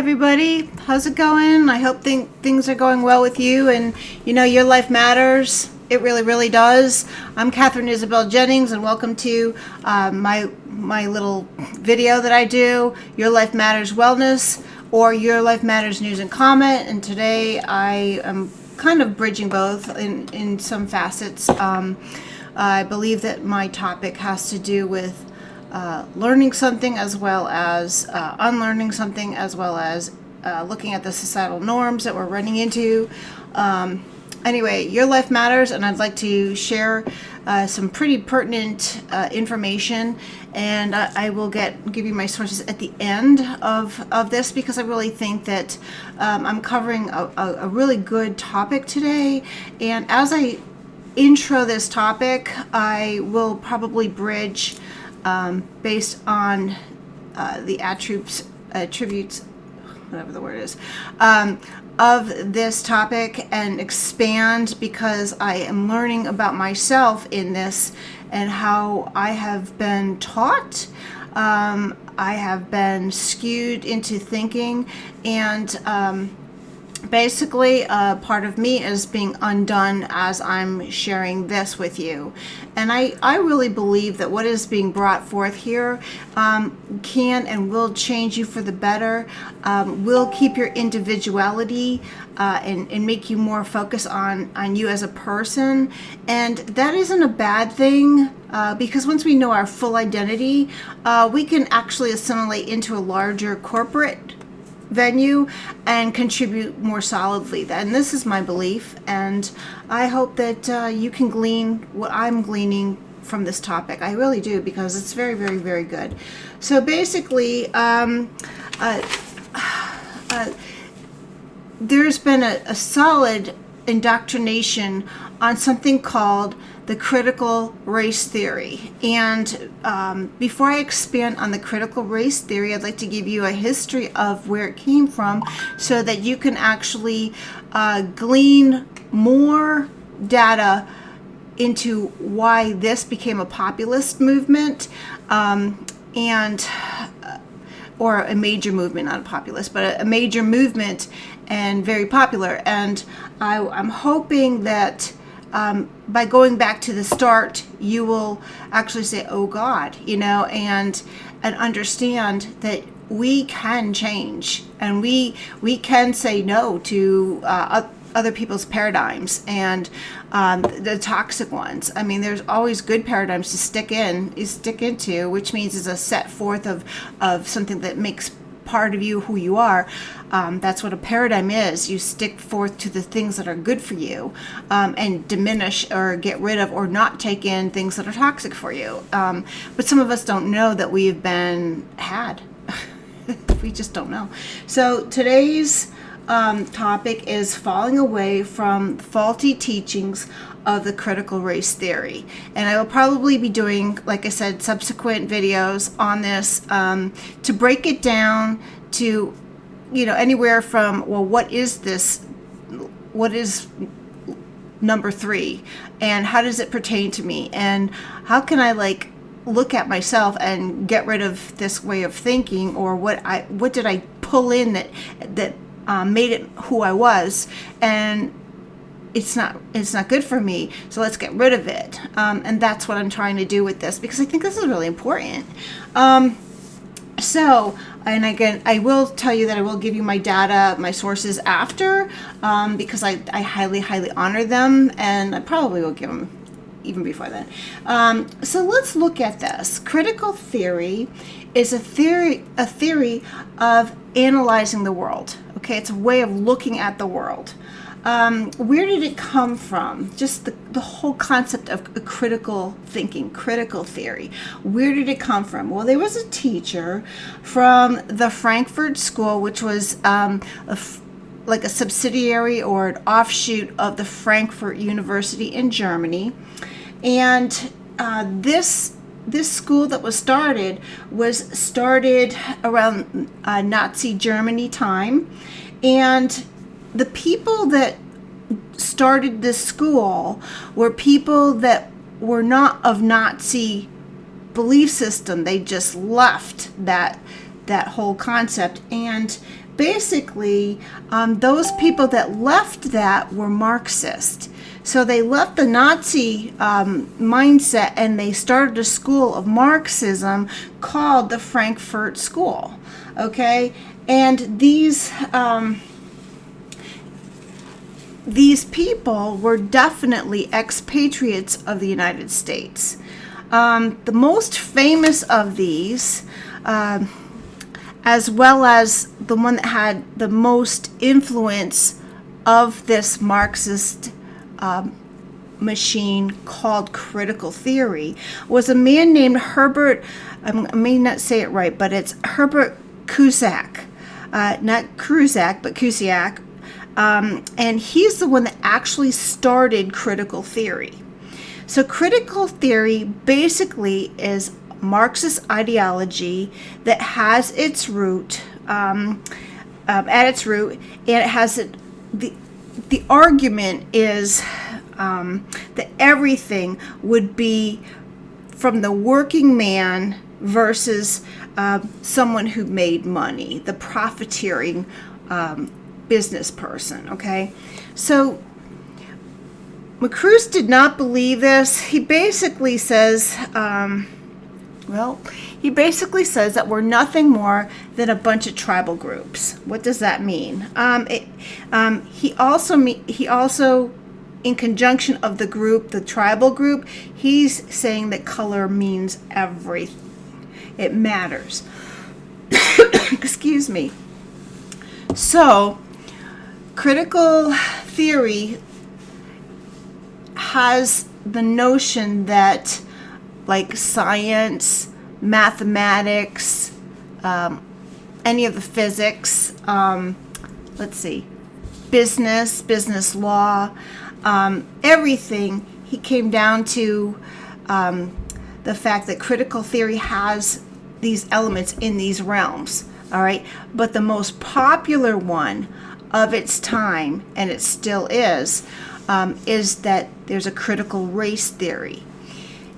everybody. How's it going? I hope things are going well with you, and your life matters. It really, really does. I'm Catherine Isabel Jennings, and welcome to my little video that I do, Your Life Matters Wellness, or Your Life Matters News and Comment. And today I am kind of bridging both in some facets. I believe that my topic has to do with learning something as well as unlearning something, as well as looking at the societal norms that we're running into. Anyway, your life matters, and I'd like to share some pretty pertinent information, and I will give you my sources at the end of this, because I really think that I'm covering a really good topic today. And as I intro this topic, I will probably bridge based on the attributes, whatever the word is, of this topic, and expand, because I am learning about myself in this and how I have been taught. I have been skewed into thinking, and basically part of me is being undone as I'm sharing this with you. And I really believe that what is being brought forth here can and will change you for the better, will keep your individuality and make you more focused on you as a person. And that isn't a bad thing, because once we know our full identity, we can actually assimilate into a larger corporate venue and contribute more solidly. And this is my belief, and I hope that you can glean what I'm gleaning from this topic. I really do, because it's very, very, very good. So basically, there's been a solid indoctrination on something called the critical race theory. And before I expand on the critical race theory, I'd like to give you a history of where it came from, so that you can actually glean more data into why this became a populist movement, or a major movement, not a populist, but a major movement, and very popular. And I'm hoping that by going back to the start, you will actually say, oh God, and understand that we can change, and we can say no to other people's paradigms, and the toxic ones. I mean, there's always good paradigms to stick into, which means is a set forth of something that makes part of you who you are. That's what a paradigm is. You stick forth to the things that are good for you, and diminish or get rid of or not take in things that are toxic for you. But some of us don't know that we've been had. We just don't know. So today's topic is falling away from faulty teachings of the critical race theory. And I will probably be doing, like I said, subsequent videos on this, to break it down to, anywhere from, well, what is this? What is number 3? And how does it pertain to me? And how can I look at myself and get rid of this way of thinking, or what did I pull in that made it who I was, and it's not good for me, so let's get rid of it. And that's what I'm trying to do with this, because I think this is really important. So, and again, I will tell you that I will give you my data, my sources after, because I highly, highly honor them, and I probably will give them even before then. So let's look at this. Critical theory is a theory of analyzing the world. Okay, it's a way of looking at the world. Where did it come from? Just the whole concept of critical thinking, critical theory. Where did it come from? Well, there was a teacher from the Frankfurt School, which was like a subsidiary or an offshoot of the Frankfurt University in Germany. And this school that was started around Nazi Germany time. And the people that started this school were people that were not of Nazi belief system. They just left that whole concept. And basically, those people that left that were Marxist. So they left the Nazi mindset and they started a school of Marxism called the Frankfurt School. Okay, and these people were definitely expatriates of the United States. The most famous of these, as well as the one that had the most influence of this Marxist machine called critical theory, was a man named Herbert, I may not say it right, but it's Herbert Cusack, not Kruzak, but Cusiak, and he's the one that actually started critical theory. So critical theory basically is Marxist ideology that has its root, at its root, and it has the argument is that everything would be from the working man versus someone who made money, the profiteering business person. Okay, so McCruise did not believe this. He basically says, that we're nothing more than a bunch of tribal groups. What does that mean? He also, in conjunction of the group, the tribal group, he's saying that color means everything. It matters. Excuse me. So, critical theory has the notion that, like science, mathematics, any of the physics, business law, everything, he came down to the fact that critical theory has these elements in these realms, all right? But the most popular one of its time, and it still is that there's a critical race theory.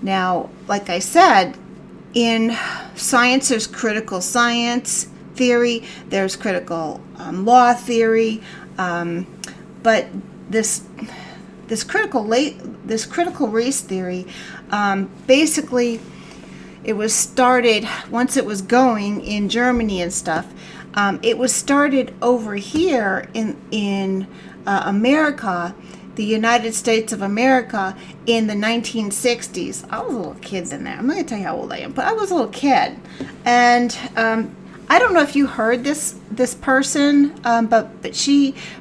Now, like I said, in science, there's critical science theory, there's critical law theory, but this critical race theory, basically, it was started once it was going in Germany and stuff. It was started over here in America, the United States of America, in the 1960s. I was a little kid then. I'm not going to tell you how old I am, but I was a little kid. And I don't know if you heard this person, but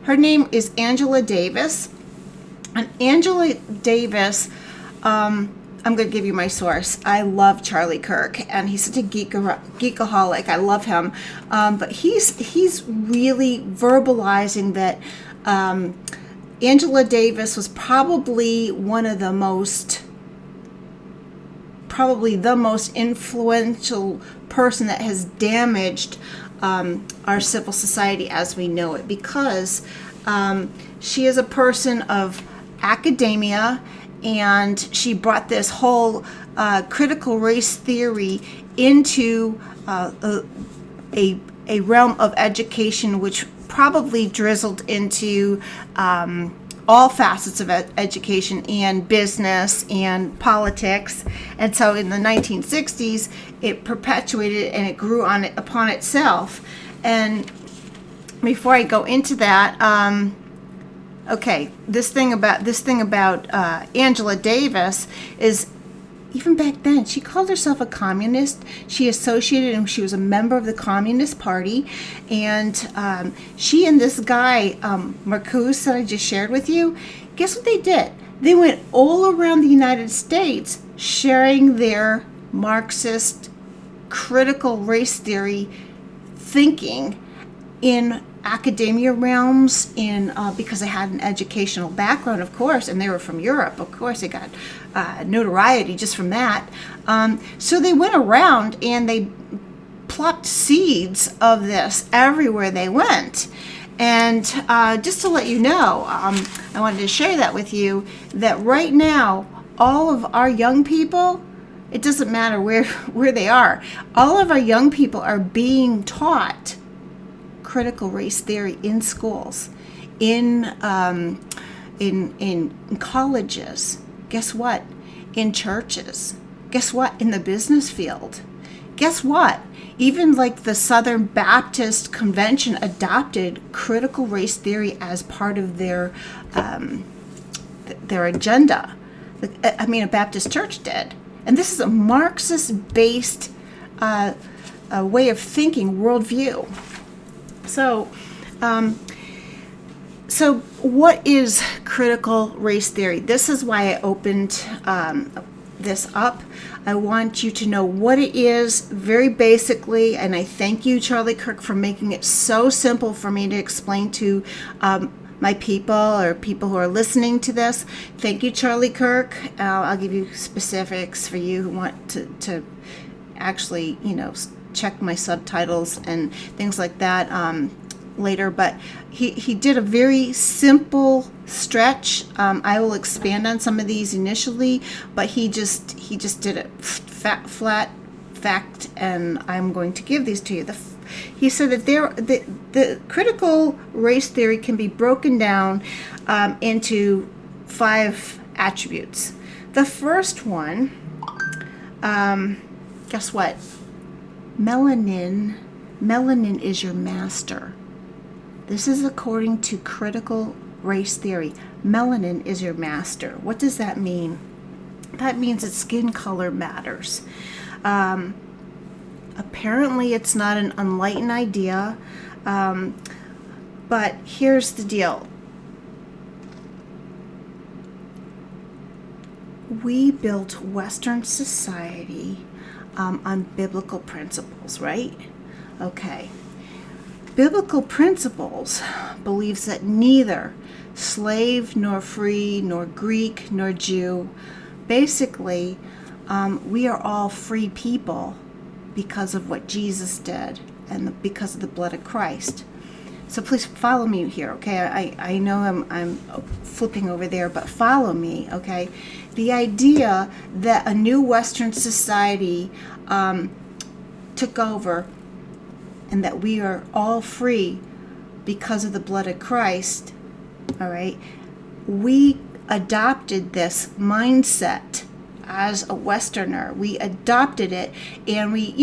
her name is Angela Davis. And Angela Davis, I'm going to give you my source. I love Charlie Kirk, and he's such a geekaholic. I love him. But he's really verbalizing that Angela Davis was probably the most influential person that has damaged our civil society as we know it, because she is a person of academia, and she brought this whole critical race theory into a realm of education, which probably drizzled into all facets of education and business and politics. And so in the 1960s, it perpetuated and it grew upon itself. And before I go into that, this thing about Angela Davis is, even back then, she called herself a communist. She associated and she was a member of the Communist Party. And she and this guy, Marcuse, that I just shared with you, guess what they did? They went all around the United States sharing their Marxist critical race theory thinking in academia realms, because they had an educational background, of course, and they were from Europe. Of course, they got notoriety just from that. So they went around and they plopped seeds of this everywhere they went. And just to let you know, I wanted to share that with you, that right now, all of our young people, it doesn't matter where they are, all of our young people are being taught critical race theory in schools, in colleges. Guess what? In churches. Guess what? In the business field. Guess what? Even like the Southern Baptist Convention adopted critical race theory as part of their agenda. I mean, a Baptist church did. And this is a Marxist-based way of thinking, worldview. So what is critical race theory? This is why I opened this up. I want you to know what it is very basically, and I thank you, Charlie Kirk, for making it so simple for me to explain to my people or people who are listening to this. Thank you, Charlie Kirk. I'll give you specifics for you who want to actually, check my subtitles and things like that later. But he did a very simple stretch. I will expand on some of these initially, but he just did it flat fact, and I'm going to give these to you. He said that the critical race theory can be broken down into 5 attributes. The first one, guess what? Melanin is your master. This is according to critical race theory. Melanin is your master. What does that mean? That means that skin color matters. Apparently, it's not an enlightened idea, but here's the deal. We built Western society on biblical principles, right? Okay. Biblical principles believes that neither slave nor free nor Greek nor Jew, basically, we are all free people because of what Jesus did and because of the blood of Christ. So please follow me here, okay? I know I'm flipping over there, but follow me, okay? The idea that a new Western society took over and that we are all free because of the blood of Christ, all right? We adopted this mindset as a Westerner. We adopted it, and we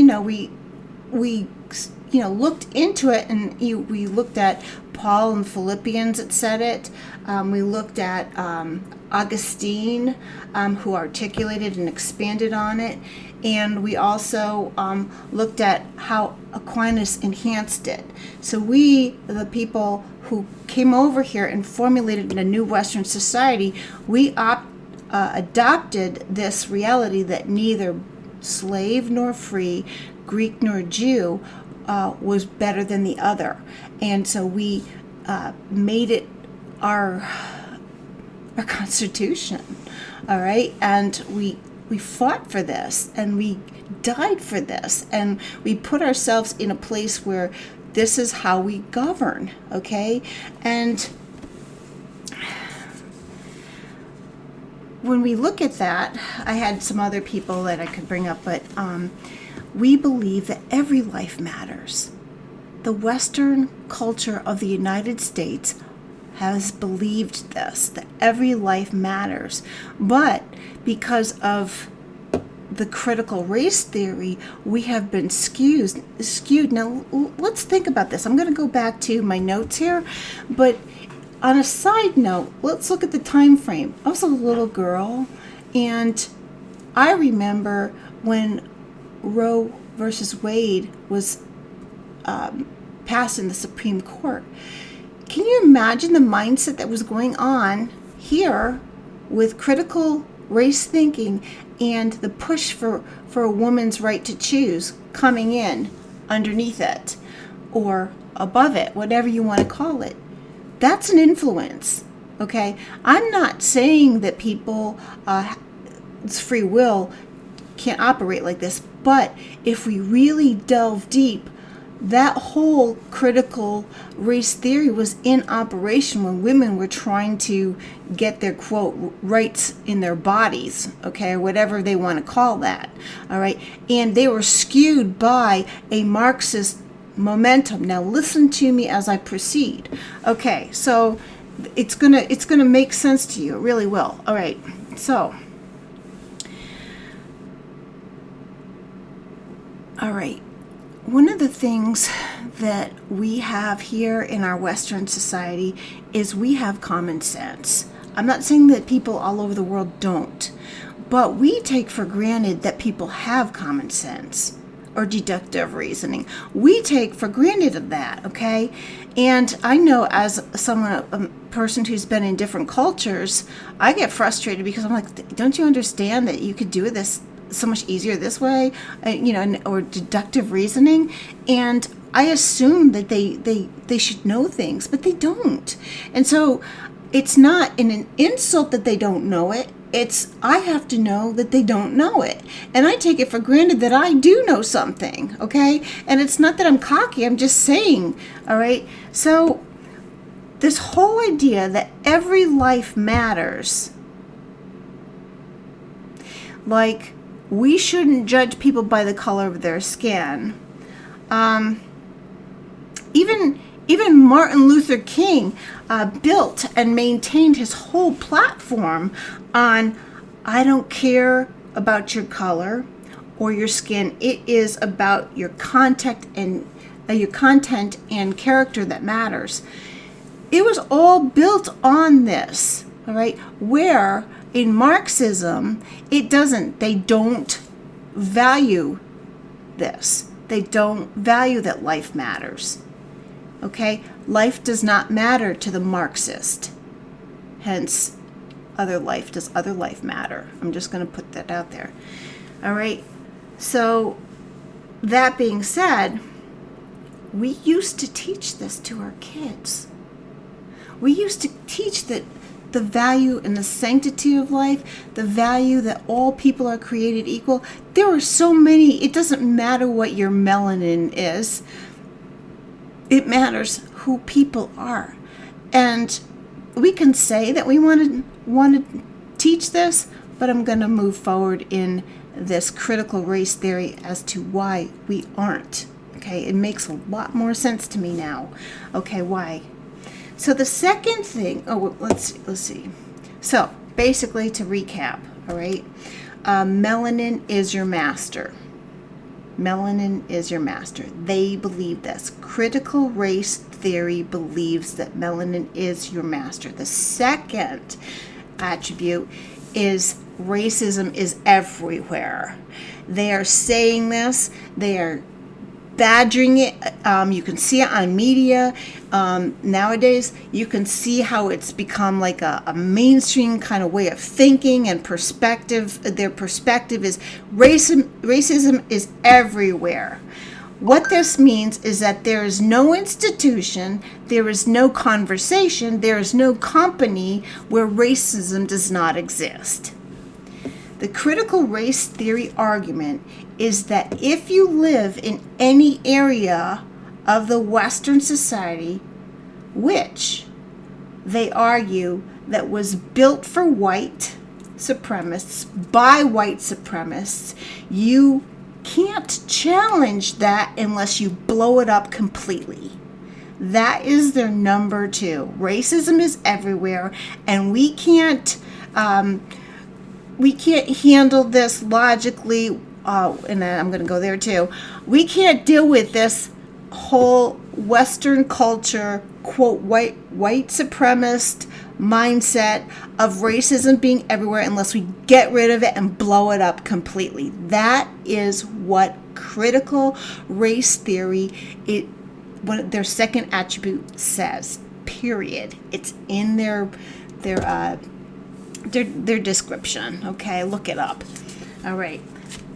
looked into it, and we looked at Paul and Philippians that said it. We looked at Augustine, who articulated and expanded on it. And we also looked at how Aquinas enhanced it. So we, the people who came over here and formulated a new Western society, we adopted this reality that neither slave nor free, Greek nor Jew, was better than the other. And so we made it our Constitution, all right? And we fought for this, and we died for this, and we put ourselves in a place where this is how we govern, okay? And when we look at that, I had some other people that I could bring up, but we believe that every life matters. The Western culture of the United States has believed this, that every life matters. But because of the critical race theory, we have been skewed. Now, let's think about this. I'm going to go back to my notes here, but on a side note, let's look at the time frame. I was a little girl, and I remember when Roe versus Wade was passed in the Supreme Court. Can you imagine the mindset that was going on here with critical race thinking and the push for a woman's right to choose coming in underneath it or above it, whatever you want to call it? That's an influence, okay? I'm not saying that people's free will can't operate like this, but if we really delve deep, that whole critical race theory was in operation when women were trying to get their, quote, rights in their bodies, okay, or whatever they want to call that, all right? And they were skewed by a Marxist momentum. Now listen to me as I proceed. Okay, so it's gonna make sense to you. It really will. All right, so. All right. One of the things that we have here in our Western society is we have common sense. I'm not saying that people all over the world don't, but we take for granted that people have common sense or deductive reasoning. We take for granted of that, okay? And I know as a person who's been in different cultures, I get frustrated because I'm like, don't you understand that you could do this so much easier this way, or deductive reasoning? And I assume that they should know things, but they don't. And so it's not an insult that they don't know it. It's I have to know that they don't know it. And I take it for granted that I do know something, okay? And it's not that I'm cocky, I'm just saying, all right? So this whole idea that every life matters, like we shouldn't judge people by the color of their skin. Even Martin Luther King built and maintained his whole platform on, I don't care about your color or your skin. It is about your content and character that matters. It was all built on this, all right, where in Marxism, they don't value this. They don't value that life matters. Okay? Life does not matter to the Marxist. Hence, does other life matter? I'm just going to put that out there. All right? So, that being said, we used to teach this to our kids. We used to teach that the value and the sanctity of life, the value that all people are created equal. There are so many, it doesn't matter what your melanin is. It matters who people are. And we can say that we want to teach this, but I'm going to move forward in this critical race theory as to why we aren't. Okay, it makes a lot more sense to me now. Okay, why? So the second thing, let's see. So basically, to recap, all right, melanin is your master. Melanin is your master. They believe this. Critical race theory believes that melanin is your master. The second attribute is racism is everywhere. They are saying this. They are badgering it. You can see it on media. Nowadays, you can see how it's become like a mainstream kind of way of thinking and perspective. Their perspective is racism is everywhere. What this means is that there is no institution, there is no conversation, there is no company where racism does not exist. The critical race theory argument is that if you live in any area of the Western society, which they argue that was built for white supremacists, by white supremacists, you can't challenge that unless you blow it up completely. That is their number two. Racism is everywhere, and we can't handle this logically, and I'm going to go there too. We can't deal with this whole Western culture, quote, white supremacist mindset of racism being everywhere unless we get rid of it and blow it up completely. That is what critical race theory, their second attribute says, period. It's in their description. Okay, look it up. All right.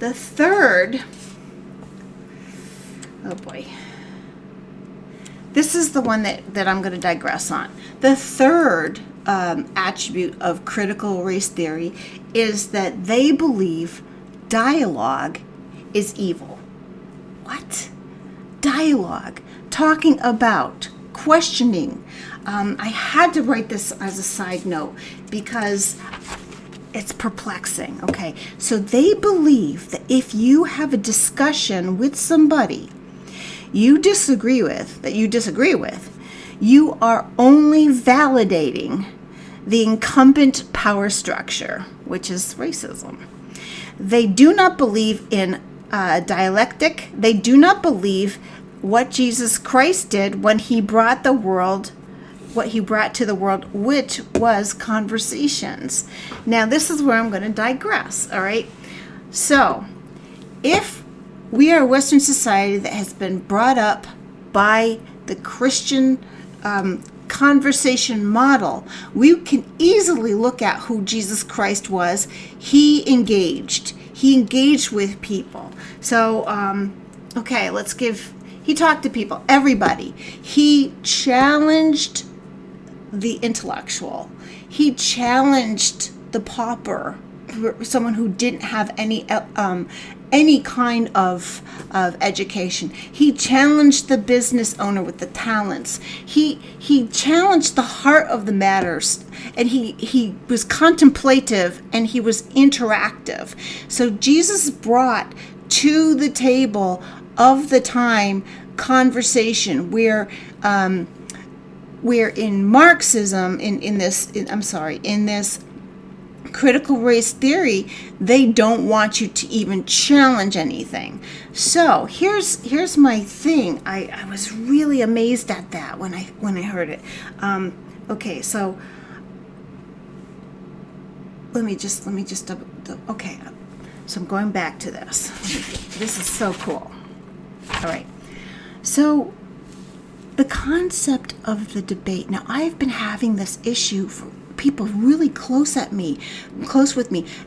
The third, oh boy. This is the one that I'm going to digress on. The third attribute of critical race theory is that they believe dialogue is evil. What? Dialogue. Talking about, questioning. I had to write this as a side note because it's perplexing. Okay, so they believe that if you have a discussion with somebody, you disagree with, you are only validating the incumbent power structure, which is racism. They do not believe in dialectic. They do not believe what Jesus Christ did when he brought what he brought to the world, which was conversations. Now, this is where I'm going to digress, all right? So, if we are a Western society that has been brought up by the Christian conversation model, we can easily look at who Jesus Christ was. He engaged with people. So, he talked to people, everybody. He challenged the intellectual. He challenged the pauper, someone who didn't have any kind of education. He challenged the business owner with the talents. He challenged the heart of the matters, and he was contemplative and he was interactive. So Jesus brought to the table of the time conversation where in Marxism, in this critical race theory, they don't want you to even challenge anything. So here's my thing. I was really amazed at that when I heard it. So let me just okay. So I'm going back to this. This is so cool. All right. So the concept of the debate. Now, I've been having this issue for people really close with me.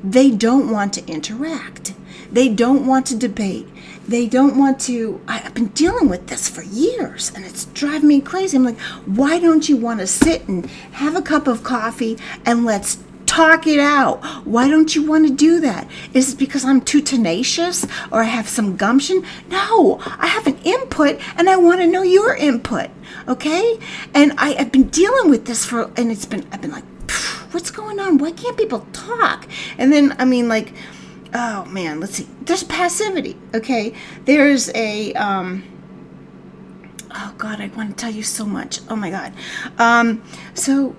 They don't want to interact. They don't want to debate. They don't want to. I've been dealing with this for years, and it's driving me crazy. I'm like, why don't you want to sit and have a cup of coffee and let's talk it out? Why don't you want to do that? Is it because I'm too tenacious or I have some gumption? No, I have an input and I want to know your input. Okay? And I've been dealing with this I've been like, what's going on? Why can't people talk? And then, oh man, let's see. There's passivity. Okay? There's a, oh God, I want to tell you so much. Oh my God. So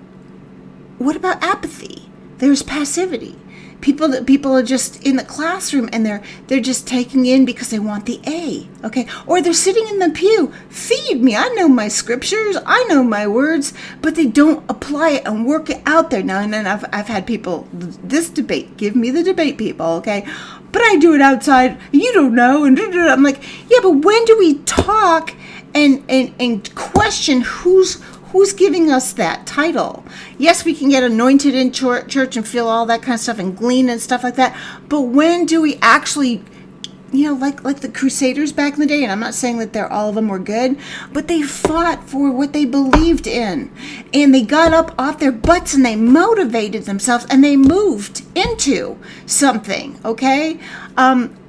what about apathy? There's passivity. People are just in the classroom and they're just taking in because they want the A, okay? Or they're sitting in the pew. Feed me. I know my scriptures. I know my words, but they don't apply it and work it out there. Now and then I've had people, this debate, give me the debate, people, okay? But I do it outside. You don't know. And I'm like, yeah, but when do we talk and question who's giving us that title? Yes, we can get anointed in church and feel all that kind of stuff and glean and stuff like that. But when do we actually, like the Crusaders back in the day, and I'm not saying that all of them were good, but they fought for what they believed in. And they got up off their butts and they motivated themselves and they moved into something, okay?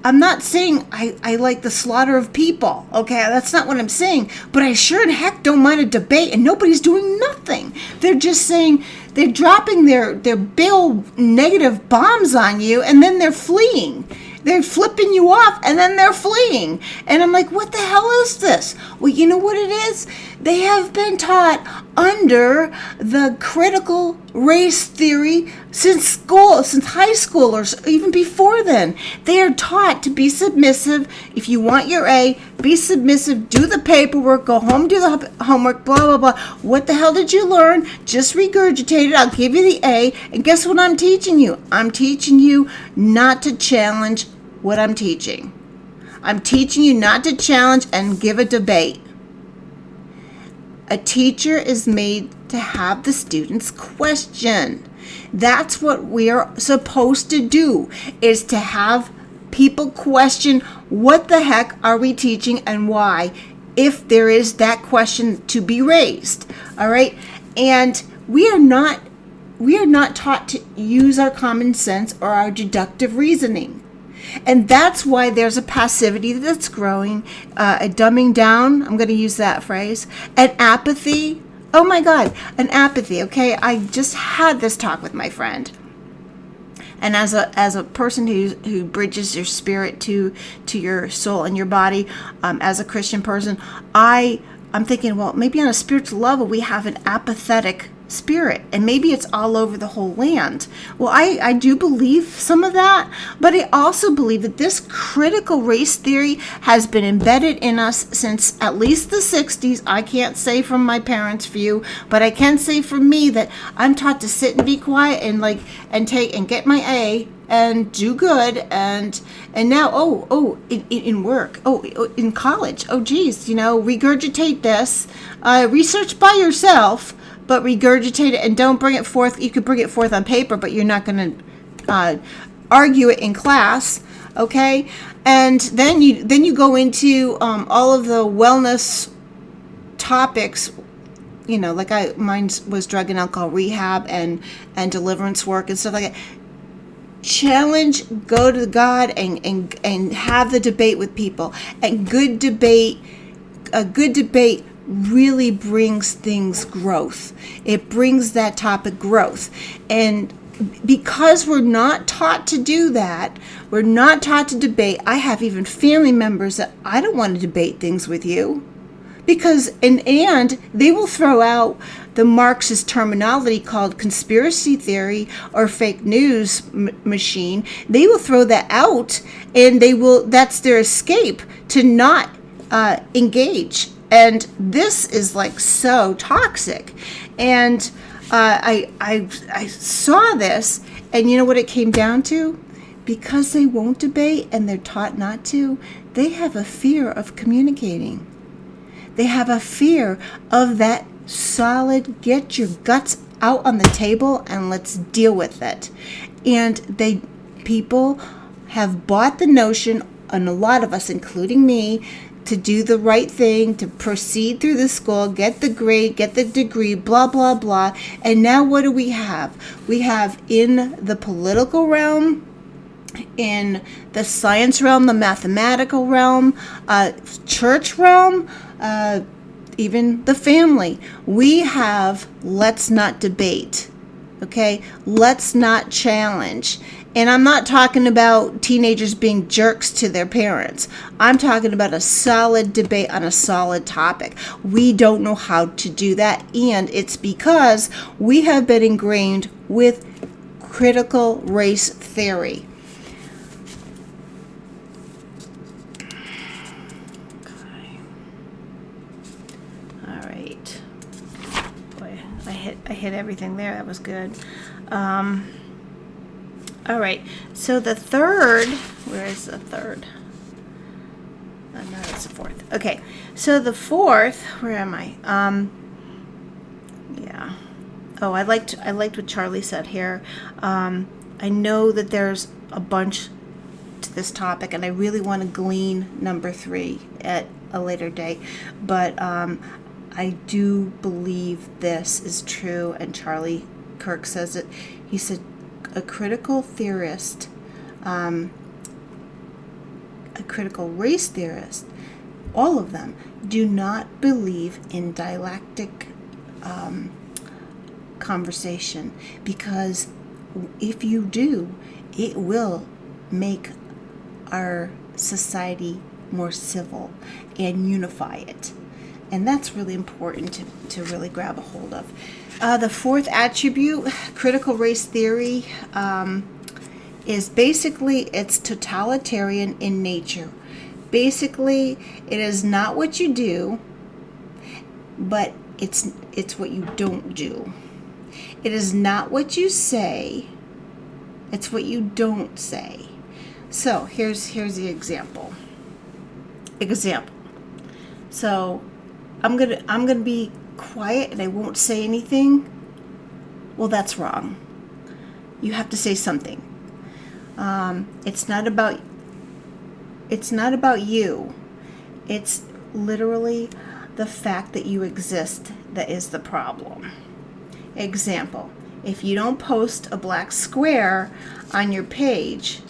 I'm not saying I like the slaughter of people, okay? That's not what I'm saying. But I sure in heck don't mind a debate, and nobody's doing nothing. They're just saying, they're dropping their bill negative bombs on you, and then they're fleeing. They're flipping you off, and then they're fleeing. And I'm like, what the hell is this? Well, you know what it is? They have been taught under the critical race theory since high school, or even before then. They are taught to be submissive. If you want your A, be submissive, do the paperwork, go home, do the homework, blah, blah, blah. What the hell did you learn? Just regurgitate it. I'll give you the A. And guess what I'm teaching you? I'm teaching you not to challenge what I'm teaching. I'm teaching you not to challenge and give a debate. A teacher is made to have the students question. That's what we're supposed to do, is to have people question, what the heck are we teaching and why, if there is that question to be raised. All right? And we are not taught to use our common sense or our deductive reasoning. And that's why there's a passivity that's growing, a dumbing down, I'm going to use that phrase, an apathy. Oh my God, an apathy, okay? I just had this talk with my friend. And as a person who bridges your spirit to your soul and your body, as a Christian person, I'm thinking, well, maybe on a spiritual level we have an apathetic spirit, and maybe it's all over the whole land. Well, I do believe some of that, but I also believe that this critical race theory has been embedded in us since at least the 60s. I can't say from my parents' view, but I can say from me that I'm taught to sit and be quiet and take and get my A and do good, and now in work, in college, geez, regurgitate this, research by yourself, but regurgitate it and don't bring it forth. You could bring it forth on paper, but you're not going to argue it in class, okay? And then you go into all of the wellness topics, like mine was drug and alcohol rehab and deliverance work and stuff like that. Challenge, go to God and have the debate with people. And a good debate really brings things growth. It brings that topic growth. And because we're not taught to do that, we're not taught to debate. I have even family members that I don't want to debate things with you, because and they will throw out the Marxist terminology called conspiracy theory or fake news machine. They will throw that out, and that's their escape to not engage. And this is like so toxic. And I saw this, and you know what it came down to? Because they won't debate and they're taught not to, they have a fear of communicating. They have a fear of that solid, get your guts out on the table and let's deal with it. And people have bought the notion, and a lot of us, including me, to do the right thing, to proceed through the school, get the grade, get the degree, blah, blah, blah. And now what do we have? We have in the political realm, in the science realm, the mathematical realm, church realm, even the family. We have let's not debate, okay? Let's not challenge. And I'm not talking about teenagers being jerks to their parents. I'm talking about a solid debate on a solid topic. We don't know how to do that, and it's because we have been ingrained with critical race theory. Okay. All right. Boy, I hit everything there. That was good. All right, so the third, where is the third? No, it's the fourth. Okay, so the fourth, where am I? Yeah. Oh, I liked what Charlie said here. I know that there's a bunch to this topic, and I really want to glean number 3 at a later day, but I do believe this is true, and Charlie Kirk says it. He said, a critical theorist, a critical race theorist, all of them do not believe in dialectic conversation, because if you do, it will make our society more civil and unify it. And that's really important to really grab a hold of. The fourth attribute, critical race theory, is basically it's totalitarian in nature. Basically, it is not what you do, but it's what you don't do. It is not what you say, it's what you don't say. So here's the example. So I'm gonna be quiet and I won't say anything. Well, that's wrong. You have to say something. It's not about you. It's literally the fact that you exist that is the problem. Example, if you don't post a black square on your page,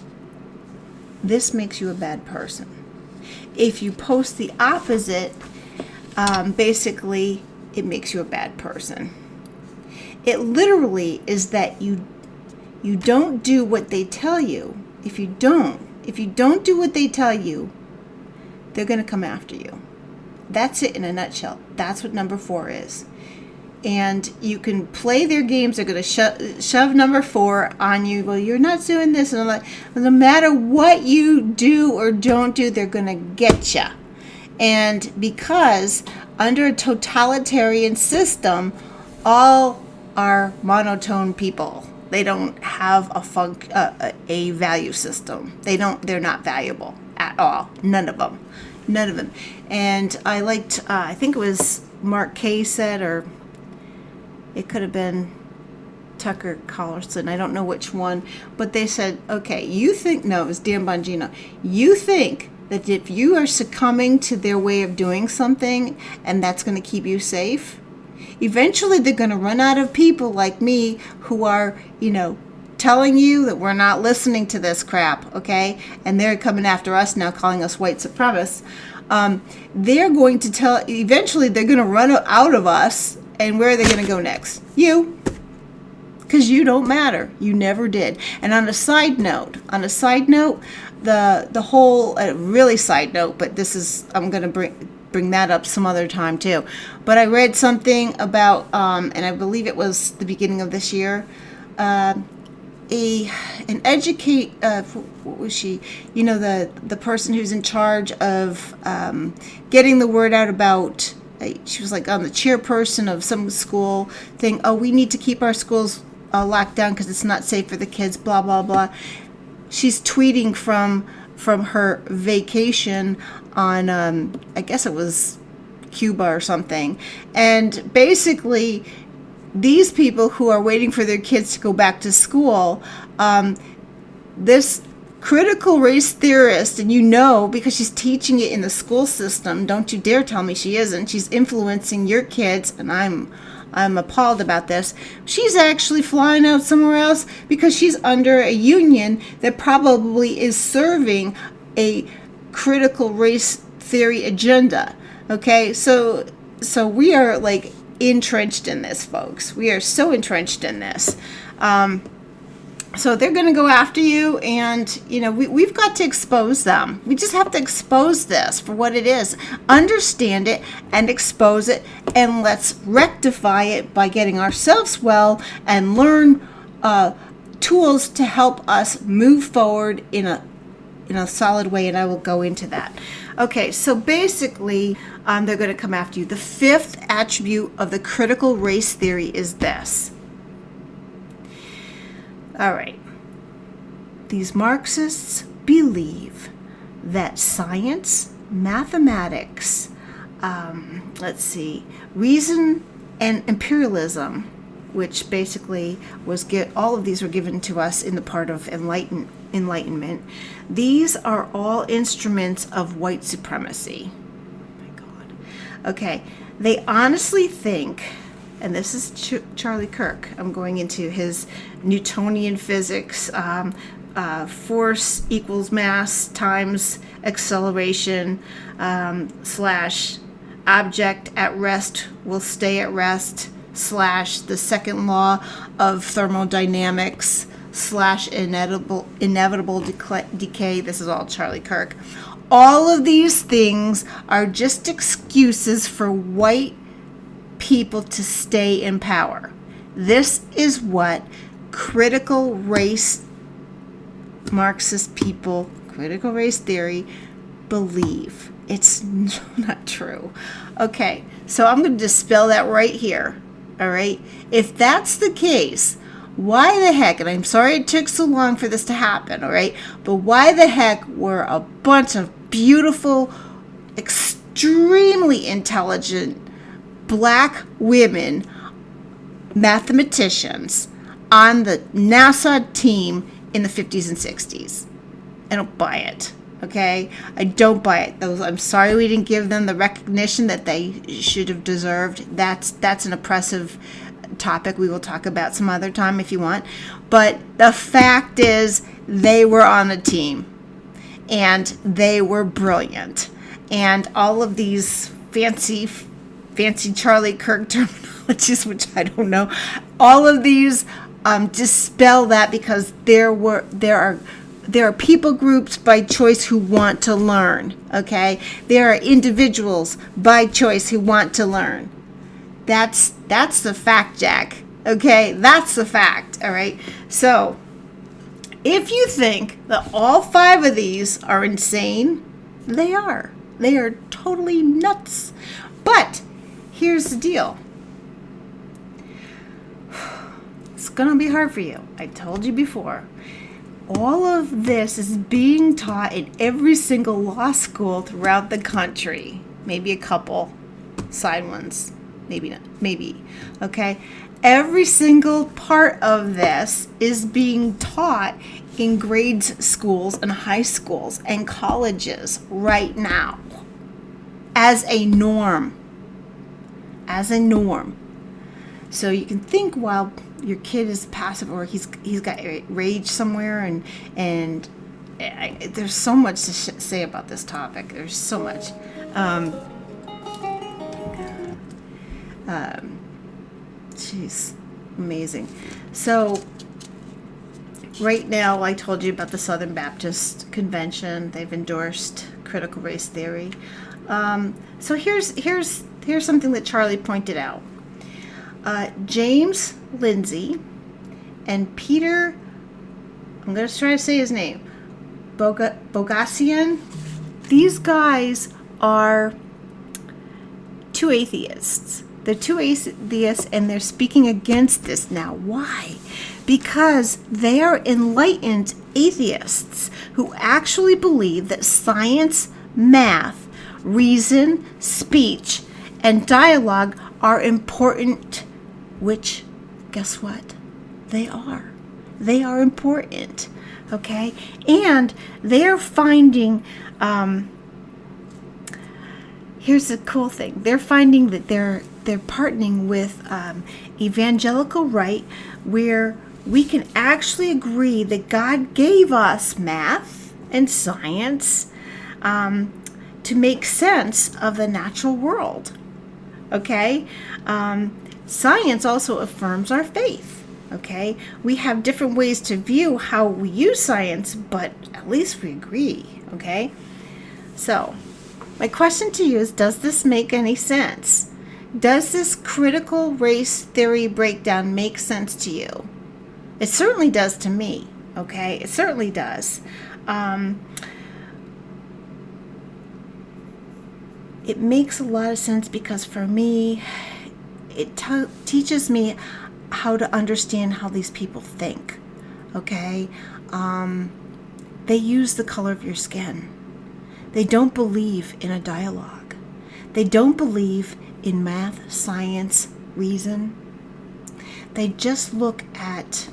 this makes you a bad person. If you post the opposite, basically it makes you a bad person. It literally is that you don't do what they tell you, if you don't do what they tell you, they're going to come after you. That's it in a nutshell. That's what number 4 is. And you can play their games. They're going to shove number 4 on you. Well, you're not doing this. And like, no matter what you do or don't do, they're going to get you. And because under a totalitarian system, all are monotone people. They don't have a value system. They're not valuable at all. None of them. And I liked, I think it was Mark Kay said, or it could have been Tucker Carlson, I don't know which one, but they said, okay, no, it was Dan Bongino. You think that if you are succumbing to their way of doing something and that's going to keep you safe, eventually they're going to run out of people like me who are, telling you that we're not listening to this crap, okay? And they're coming after us now, calling us white supremacists. They're going to eventually they're going to run out of us, and where are they going to go next? You. Because you don't matter. You never did. And on a side note, the whole, really side note, but I'm going to bring that up some other time too. But I read something about, and I believe it was the beginning of this year, what was she? The person who's in charge of getting the word out about, she was like on the chairperson of some school thing. Oh, we need to keep our schools locked down because it's not safe for the kids, blah, blah, blah. She's tweeting from her vacation on, I guess it was Cuba or something. And basically, these people who are waiting for their kids to go back to school, this critical race theorist, and because she's teaching it in the school system, don't you dare tell me she isn't. She's influencing your kids, and I'm appalled about this. She's actually flying out somewhere else because she's under a union that probably is serving a critical race theory agenda. Okay, so we are like entrenched in this, folks. We are so entrenched in this. So they're going to go after you, and we've got to expose them. We just have to expose this for what it is, understand it, and expose it, and let's rectify it by getting ourselves well and learn tools to help us move forward in a solid way. And I will go into that. Okay, so basically, they're going to come after you. The 5th attribute of the critical race theory is this. All right. These Marxists believe that science, mathematics, reason and imperialism, which basically all of these were given to us in the part of enlightenment. These are all instruments of white supremacy. Oh my God. Okay. They honestly think, and this is Charlie Kirk. I'm going into his Newtonian physics, force equals mass times acceleration, / object at rest will stay at rest, / the second law of thermodynamics, / inevitable decay. This is all Charlie Kirk. All of these things are just excuses for white people to stay in power. This is what critical race Marxist people, critical race theory, believe. It's not true. Okay, so I'm going to dispel that right here. All right? If that's the case, why the heck, and I'm sorry it took so long for this to happen, all right? But why the heck were a bunch of beautiful, extremely intelligent black women, mathematicians, on the NASA team in the 50s and 60s? I don't buy it. Okay? I don't buy it. I'm sorry we didn't give them the recognition that they should have deserved. That's an oppressive topic we will talk about some other time if you want. But the fact is, they were on the team. And they were brilliant. And all of these fancy Charlie Kirk terminologies, which I don't know, all of these dispel that, because there are people groups by choice who want to learn. Okay, there are individuals by choice who want to learn. That's the fact, Jack. Okay, that's the fact. All right. So if you think that all 5 of these are insane, they are. They are totally nuts. But here's the deal. It's going to be hard for you. I told you before. All of this is being taught in every single law school throughout the country. Maybe a couple side ones. Maybe not. Maybe. Okay? Every single part of this is being taught in grades schools and high schools and colleges right now as a norm. As a norm. So you can think while your kid is passive, or he's got rage somewhere, and there's so much to say about this topic. There's so much. Jeez, amazing. So right now, I told you about the Southern Baptist Convention. They've endorsed critical race theory. So here's something that Charlie pointed out. James Lindsay and Peter, I'm going to try to say his name, Boghossian. These guys are 2 atheists. They're 2 atheists, and they're speaking against this now. Why? Because they are enlightened atheists who actually believe that science, math, reason, speech, and dialogue are important, which, guess what? They are. They are important, okay? And they're finding, here's the cool thing. They're finding that they're partnering with evangelical right, where we can actually agree that God gave us math and science to make sense of the natural world. Okay? Science also affirms our faith. Okay? We have different ways to view how we use science, but at least we agree. Okay? So, my question to you is, does this make any sense? Does this critical race theory breakdown make sense to you? It certainly does to me. Okay? It certainly does. It makes a lot of sense because for me, it teaches me how to understand how these people think, okay? They use the color of your skin. They don't believe in a dialogue. They don't believe in math, science, reason. They just look at,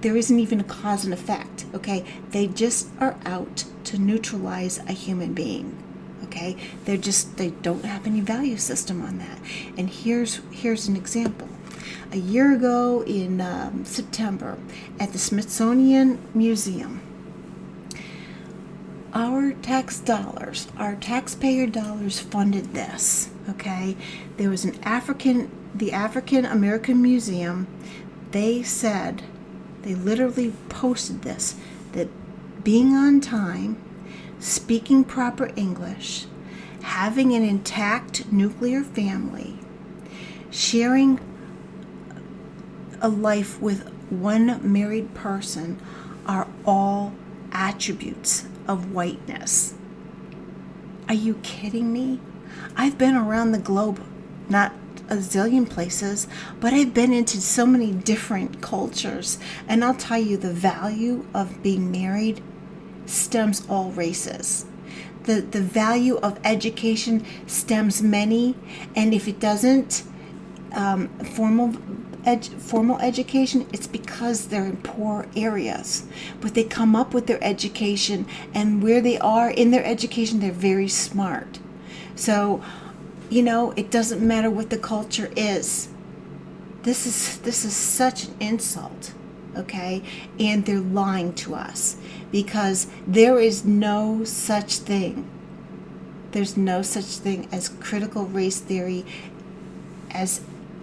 there isn't even a cause and effect, okay? They just are out to neutralize a human being, okay? They don't have any value system on that. And here's an example. A year ago in September at the Smithsonian Museum, our taxpayer dollars funded this, okay? There was the African American Museum. They literally posted this, that being on time, speaking proper English, having an intact nuclear family, sharing a life with one married person are all attributes of whiteness. Are you kidding me? I've been around the globe, not a zillion places, but I've been into so many different cultures, and I'll tell you, the value of being married stems all races. The value of education stems many, and if it doesn't, formal education, it's because they're in poor areas. But they come up with their education, and where they are in their education, they're very smart. So, it doesn't matter what the culture is. This is such an insult, okay? And they're lying to us, because there is no such thing. There's no such thing as critical race theory as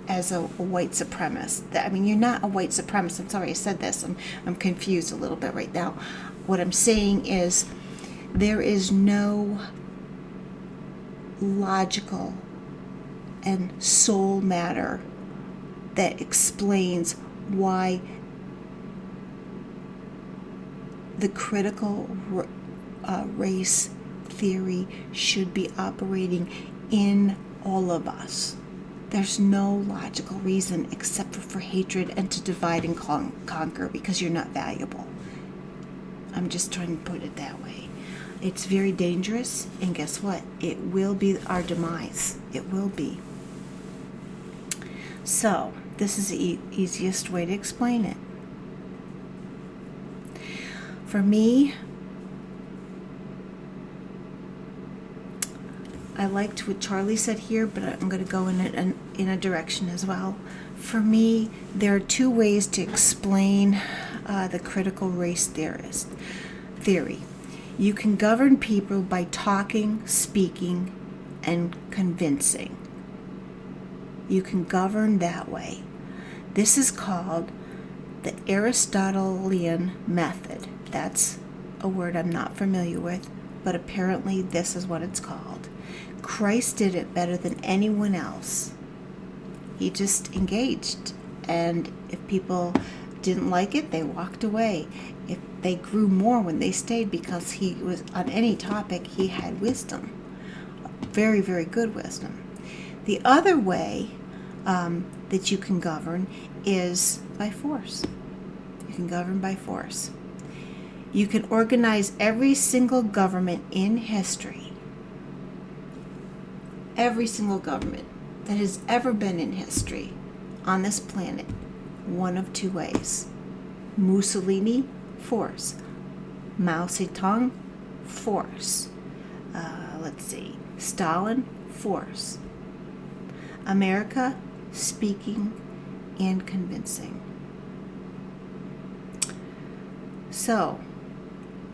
a white supremacist. I mean, you're not a white supremacist. I'm sorry I said this. I'm confused a little bit right now. What I'm saying is there is no logical and soul matter that explains why the critical race theory should be operating in all of us. There's no logical reason except for hatred and to divide and conquer because you're not valuable. I'm just trying to put it that way. It's very dangerous, and guess what? It will be our demise. It will be. So, this is the easiest way to explain it. For me, I liked what Charlie said here, but I'm going to go in a direction as well. For me, there are two ways to explain the critical race theory. You can govern people by talking, speaking, and convincing. You can govern that way. This is called the Aristotelian method. That's a word I'm not familiar with, but apparently this is what it's called. Christ did it better than anyone else. He just engaged, and if people didn't like it, they walked away. If they grew more when they stayed, because he was, on any topic, he had wisdom. Very, very good wisdom. The other way that you can govern is by force. You can govern by force. You can organize every single government in history, every single government that has ever been in history on this planet, one of two ways. Mussolini, force. Mao Zedong, force. Stalin, force. America, speaking and convincing. So,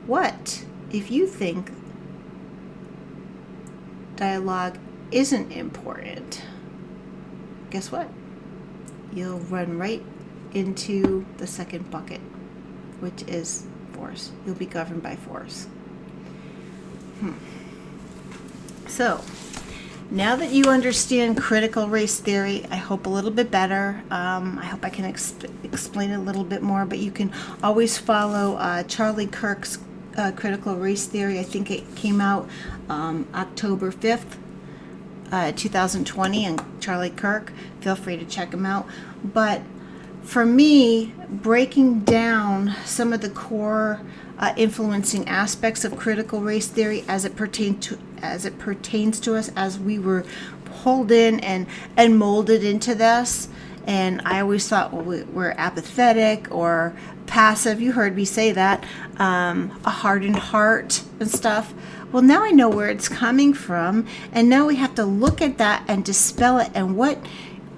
what if you think dialogue isn't important? Guess what? You'll run right into the second bucket, which is force. You'll be governed by force. So, now that you understand critical race theory, I hope a little bit better. I hope I can explain it a little bit more, but you can always follow Charlie Kirk's critical race theory. I think it came out October 5th, 2020, and Charlie Kirk. Feel free to check him out. But for me, breaking down some of the core influencing aspects of critical race theory as it pertains to us, as we were pulled in and molded into this. And I always thought, well, we're apathetic or passive. You heard me say that, a hardened heart and stuff. Well, now I know where it's coming from, and now we have to look at that and dispel it. And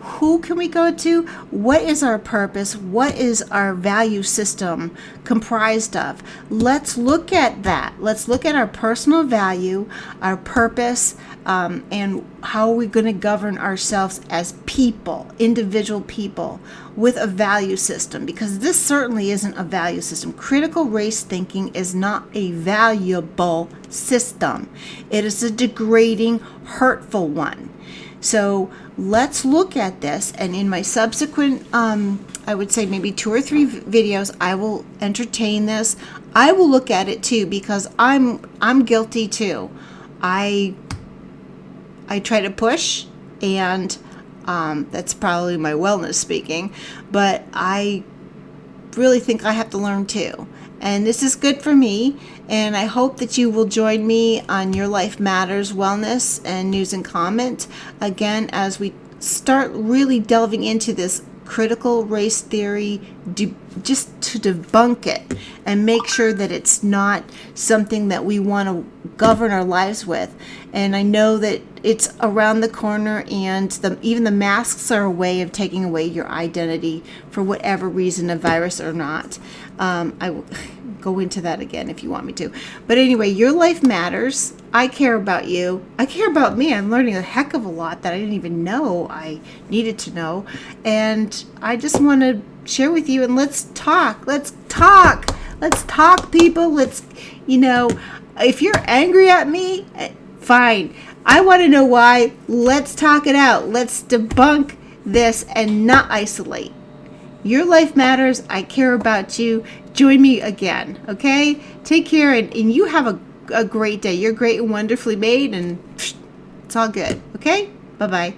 who can we go to? What is our purpose? What is our value system comprised of? Let's look at that. Let's look at our personal value, our purpose, and how are we going to govern ourselves as people, individual people, with a value system, because this certainly isn't a value system. Critical race thinking is not a valuable system. It is a degrading, hurtful one. So let's look at this, and in my subsequent, I would say maybe 2 or 3 videos, I will entertain this. I will look at it too, because I'm guilty too. I try to push, and that's probably my wellness speaking, but I really think I have to learn too. And this is good for me, and I hope that you will join me on Your Life Matters Wellness and News and Comment again as we start really delving into this critical race theory, just to debunk it and make sure that it's not something that we want to govern our lives with. And I know that it's around the corner, and even the masks are a way of taking away your identity for whatever reason, a virus or not. go into that again if you want me to. But anyway, your life matters. I care about you. I care about me. I'm learning a heck of a lot that I didn't even know I needed to know. And I just want to share with you, and let's talk. Let's talk. Let's talk, people. Let's, if you're angry at me, fine. I want to know why. Let's talk it out. Let's debunk this and not isolate. Your life matters. I care about you. Join me again, okay? Take care, and you have a great day. You're great and wonderfully made, and it's all good, okay? Bye-bye.